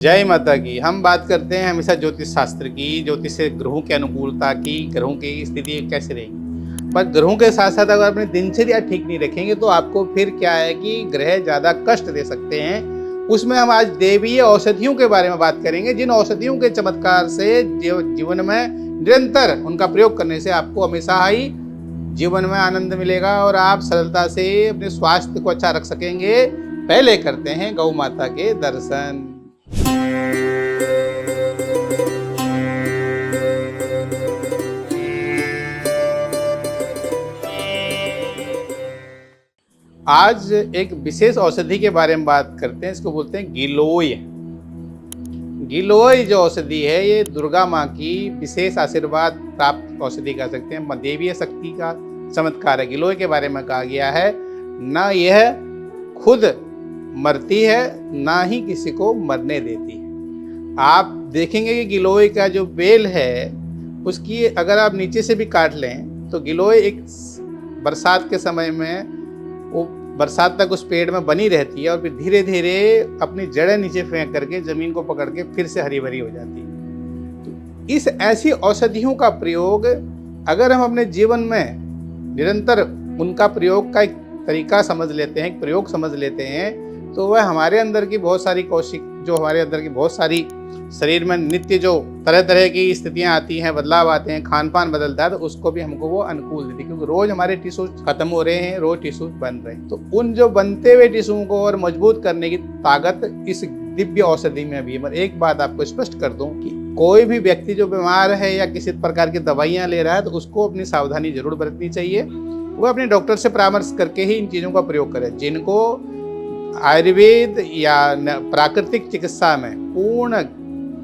जय माता की। हम बात करते हैं हमेशा ज्योतिष शास्त्र की, ज्योतिष से ग्रहों की अनुकूलता की, ग्रहों की स्थिति कैसे रहेगी। पर ग्रहों के साथ साथ अगर अपनी दिनचर्या ठीक नहीं रखेंगे तो आपको फिर क्या है कि ग्रह ज़्यादा कष्ट दे सकते हैं। उसमें हम आज देवीय औषधियों के बारे में बात करेंगे, जिन औषधियों के चमत्कार से जीवन में निरंतर उनका प्रयोग करने से आपको हमेशा ही जीवन में आनंद मिलेगा और आप सरलता से अपने स्वास्थ्य को अच्छा रख सकेंगे। पहले करते हैं गौ माता के दर्शन। आज एक विशेष औषधि के बारे में बात करते हैं। इसको बोलते हैं गिलोय। गिलोय जो औषधि है ये दुर्गा माँ की विशेष आशीर्वाद प्राप्त औषधि कह सकते हैं। देवीय शक्ति का चमत्कार है। गिलोय के बारे में कहा गया है न यह खुद मरती है ना ही किसी को मरने देती है। आप देखेंगे कि गिलोय का जो बेल है उसकी अगर आप नीचे से भी काट लें तो गिलोय एक बरसात के समय में वो बरसात तक उस पेड़ में बनी रहती है और फिर धीरे धीरे अपनी जड़ें नीचे फेंक करके जमीन को पकड़ के फिर से हरी भरी हो जाती है। तो इस ऐसी औषधियों का प्रयोग अगर हम अपने जीवन में निरंतर उनका प्रयोग का एक तरीका समझ लेते हैं, एक प्रयोग समझ लेते हैं, तो वह हमारे अंदर की बहुत सारी कौशिक जो हमारे अंदर की बहुत सारी शरीर में नित्य जो तरह तरह की स्थितियां आती हैं, बदलाव आते हैं, खान पान बदलता है, तो उसको भी हमको वो अनुकूल देती है। क्योंकि रोज हमारे टिश्यू खत्म हो रहे हैं, रोज टिश्यू बन रहे हैं, तो उन जो बनते हुए टिश्यू को और मजबूत करने की ताकत इस दिव्य औषधि में भी है। मैं एक बात आपको स्पष्ट कर दूं कि कोई भी व्यक्ति जो बीमार है या किसी प्रकार की दवाइयां ले रहा है तो उसको अपनी सावधानी जरूर बरतनी चाहिए। वो अपने डॉक्टर से परामर्श करके ही इन चीज़ों का प्रयोग करें। जिनको आयुर्वेद या प्राकृतिक चिकित्सा में पूर्ण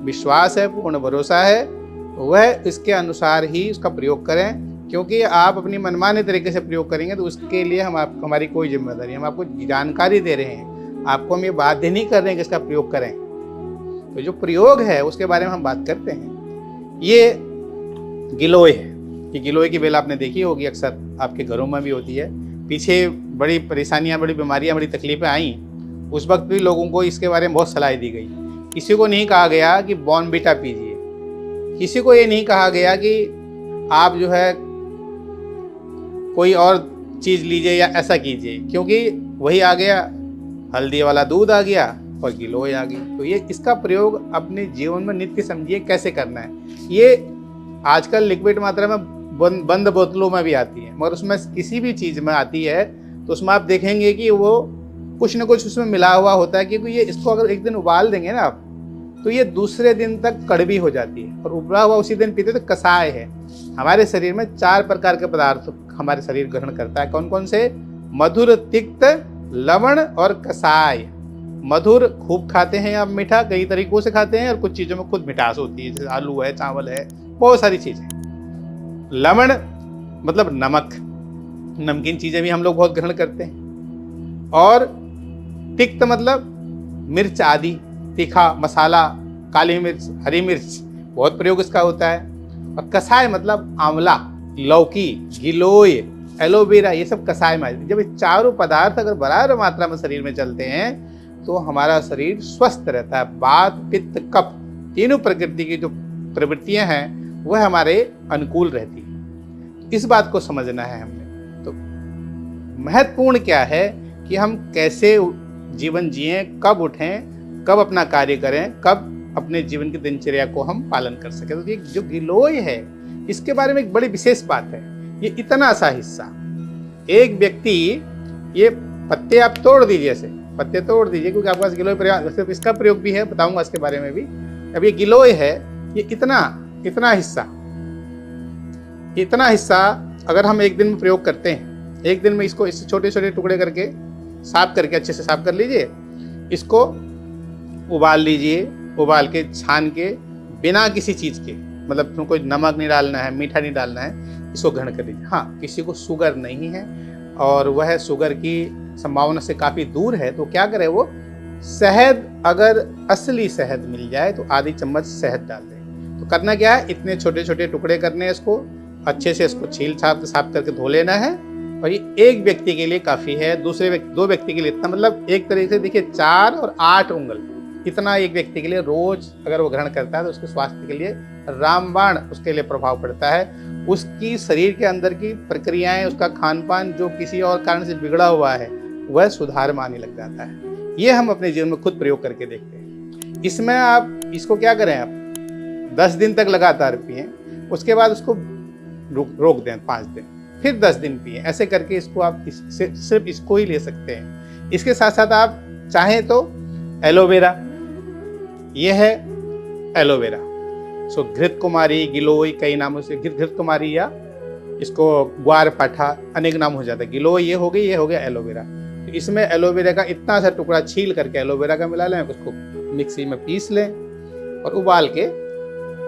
विश्वास है, पूर्ण भरोसा है, वह इसके अनुसार ही उसका प्रयोग करें। क्योंकि आप अपनी मनमाने तरीके से प्रयोग करेंगे तो उसके लिए हमारी कोई जिम्मेदारी, हम आपको जानकारी दे रहे हैं, आपको हम ये बाध्य नहीं कर रहे हैं कि इसका प्रयोग करें। तो जो प्रयोग है उसके बारे में हम बात करते हैं। ये गिलोय है कि गिलोय की बेल आपने देखी होगी, अक्सर आपके घरों में भी होती है। पीछे बड़ी परेशानियां, बड़ी बीमारियां, बड़ी तकलीफें आई, उस वक्त भी लोगों को इसके बारे में बहुत सलाह दी गई। किसी को नहीं कहा गया कि बॉर्नविटा पीजिए, किसी को ये नहीं कहा गया कि आप जो है कोई और चीज़ लीजिए या ऐसा कीजिए, क्योंकि वही आ गया, हल्दी वाला दूध आ गया और गिलोय आ गई। तो ये इसका प्रयोग अपने जीवन में नित्य समझिए कैसे करना है। ये आजकल लिक्विड मात्रा में बंद बोतलों में भी आती है, मगर उसमें किसी भी चीज़ में आती है तो उसमें आप देखेंगे कि वो कुछ न कुछ उसमें मिला हुआ होता है। क्योंकि ये इसको अगर एक दिन उबाल देंगे ना आप तो ये दूसरे दिन तक कड़वी हो जाती है और उबला हुआ उसी दिन पीते तो कसाय है। हमारे शरीर में 4 प्रकार के पदार्थ हमारे शरीर ग्रहण करता है। कौन कौन से? मधुर, तिक्त, लवण और कसाय। मधुर खूब खाते हैं आप, मीठा कई तरीकों से खाते हैं और कुछ चीज़ों में खुद मिठास होती है, जैसे आलू है, चावल है, बहुत सारी चीज़ें। लवण मतलब नमक, नमकीन चीज़ें भी हम लोग बहुत ग्रहण करते हैं। और तिक्त मतलब मिर्च आदि, तीखा मसाला, काली मिर्च, हरी मिर्च, बहुत प्रयोग इसका होता है। और कसाय मतलब आंवला, लौकी, गिलोय, एलोवेरा, ये सब कसाय में। जब ये चारों पदार्थ अगर बराबर मात्रा में शरीर में चलते हैं तो हमारा शरीर स्वस्थ रहता है। वात, पित्त, कफ, तीनों प्रकृति की जो प्रवृत्तियां हैं वह हमारे अनुकूल रहती है। इस बात को समझना है हमने। तो महत्वपूर्ण क्या है कि हम कैसे जीवन जिएं, कब उठें, कब अपना कार्य करें, कब अपने जीवन की दिनचर्या को हम पालन कर सकें। तो ये जो गिलोय है इसके बारे में एक बड़ी विशेष बात है। ये इतना सा हिस्सा, एक व्यक्ति, ये पत्ते आप तोड़ दीजिए, ऐसे पत्ते तोड़ दीजिए, क्योंकि आपके पास गिलोय प्रयोग, इसका प्रयोग भी है, बताऊंगा इसके बारे में भी। अब ये गिलोय है, ये इतना हिस्सा अगर हम एक दिन में प्रयोग करते हैं, एक दिन में इसको इससे छोटे छोटे टुकड़े करके साफ करके अच्छे से साफ कर लीजिए, इसको उबाल लीजिए, उबाल के छान के बिना किसी चीज़ के, मतलब उसमें कोई नमक नहीं डालना है, मीठा नहीं डालना है, इसको ग्रहण कर लीजिए। हाँ, किसी को शुगर नहीं है और वह शुगर की संभावना से काफ़ी दूर है तो क्या करे, वो शहद, अगर असली शहद मिल जाए तो आधी चम्मच शहद डाल दें। तो करना क्या है, इतने छोटे छोटे टुकड़े करने हैं, इसको अच्छे से इसको छील छाप साफ करके धो लेना है। और ये एक व्यक्ति के लिए काफ़ी है, दो व्यक्ति के लिए इतना, मतलब एक तरीके से देखिए 4 और 8 उंगल, इतना एक व्यक्ति के लिए रोज अगर वो ग्रहण करता है तो उसके स्वास्थ्य के लिए रामबाण उसके लिए प्रभाव पड़ता है। उसकी शरीर के अंदर की प्रक्रियाएं, उसका खान पान जो किसी और कारण से बिगड़ा हुआ है वह सुधार में आने लग जाता है। ये हम अपने जीवन में खुद प्रयोग करके देखते हैं। इसमें आप इसको क्या करें, आप 10 दिन तक लगातार पिएं, उसके बाद उसको रोक दें 5 दिन, फिर 10 दिन पिएं। ऐसे करके इसको आप सिर्फ इसको ही ले सकते हैं। इसके साथ साथ आप चाहें तो एलोवेरा, ये है एलोवेरा। सो घृत कुमारी, गिलोय, कई नामों से घृत कुमारी या इसको ग्वार पाठा अनेक नाम हो जाता है। गिलोय ये हो गई, ये हो गया एलोवेरा। तो इसमें एलोवेरा का इतना सा टुकड़ा छील करके एलोवेरा का मिला लें, उसको मिक्सी में पीस लें और उबाल के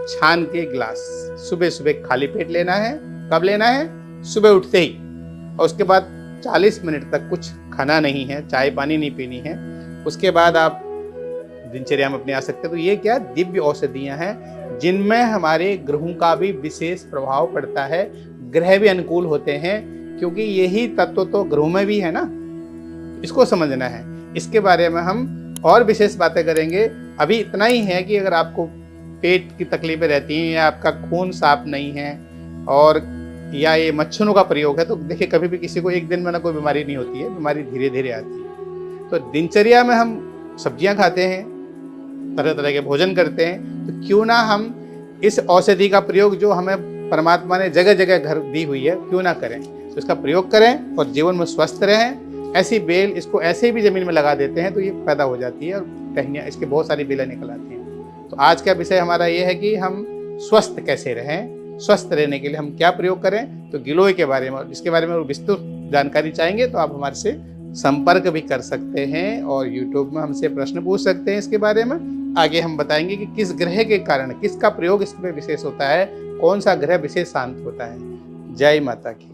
छान के गिलास सुबह सुबह खाली पेट लेना है। कब लेना है? सुबह उठते ही। और उसके बाद 40 मिनट तक कुछ खाना नहीं है, चाय पानी नहीं पीनी है। उसके बाद आप दिनचर्या में अपने आ सकते हैं। तो ये क्या दिव्य औषधियां हैं जिनमें हमारे ग्रहों का भी विशेष प्रभाव पड़ता है। ग्रह भी अनुकूल होते हैं क्योंकि यही तत्व तो ग्रहों में भी है ना, इसको समझना है। इसके बारे में हम और विशेष बातें करेंगे। अभी इतना ही है कि अगर आपको पेट की तकलीफें रहती हैं या आपका खून साफ नहीं है और या ये मच्छरों का प्रयोग है, तो देखिए कभी भी किसी को एक दिन में ना कोई बीमारी नहीं होती है, बीमारी धीरे धीरे आती है। तो दिनचर्या में हम सब्जियां खाते हैं, तरह तरह के भोजन करते हैं, तो क्यों ना हम इस औषधि का प्रयोग जो हमें परमात्मा ने जगह जगह घर दी हुई है, क्यों ना करें। तो इसका प्रयोग करें और जीवन में स्वस्थ रहें। ऐसी बेल इसको ऐसे भी जमीन में लगा देते हैं तो ये पैदा हो जाती है और टहनियाँ इसके बहुत सारी बेलें निकल आती हैं। तो आज का विषय हमारा ये है कि हम स्वस्थ कैसे रहें, स्वस्थ रहने के लिए हम क्या प्रयोग करें। तो गिलोय के बारे में, इसके बारे में विस्तृत जानकारी चाहेंगे तो आप हमारे से संपर्क भी कर सकते हैं और YouTube में हमसे प्रश्न पूछ सकते हैं इसके बारे में। आगे हम बताएंगे कि किस ग्रह के कारण किसका प्रयोग इसमें विशेष होता है, कौन सा ग्रह विशेष शांत होता है। जय माता की।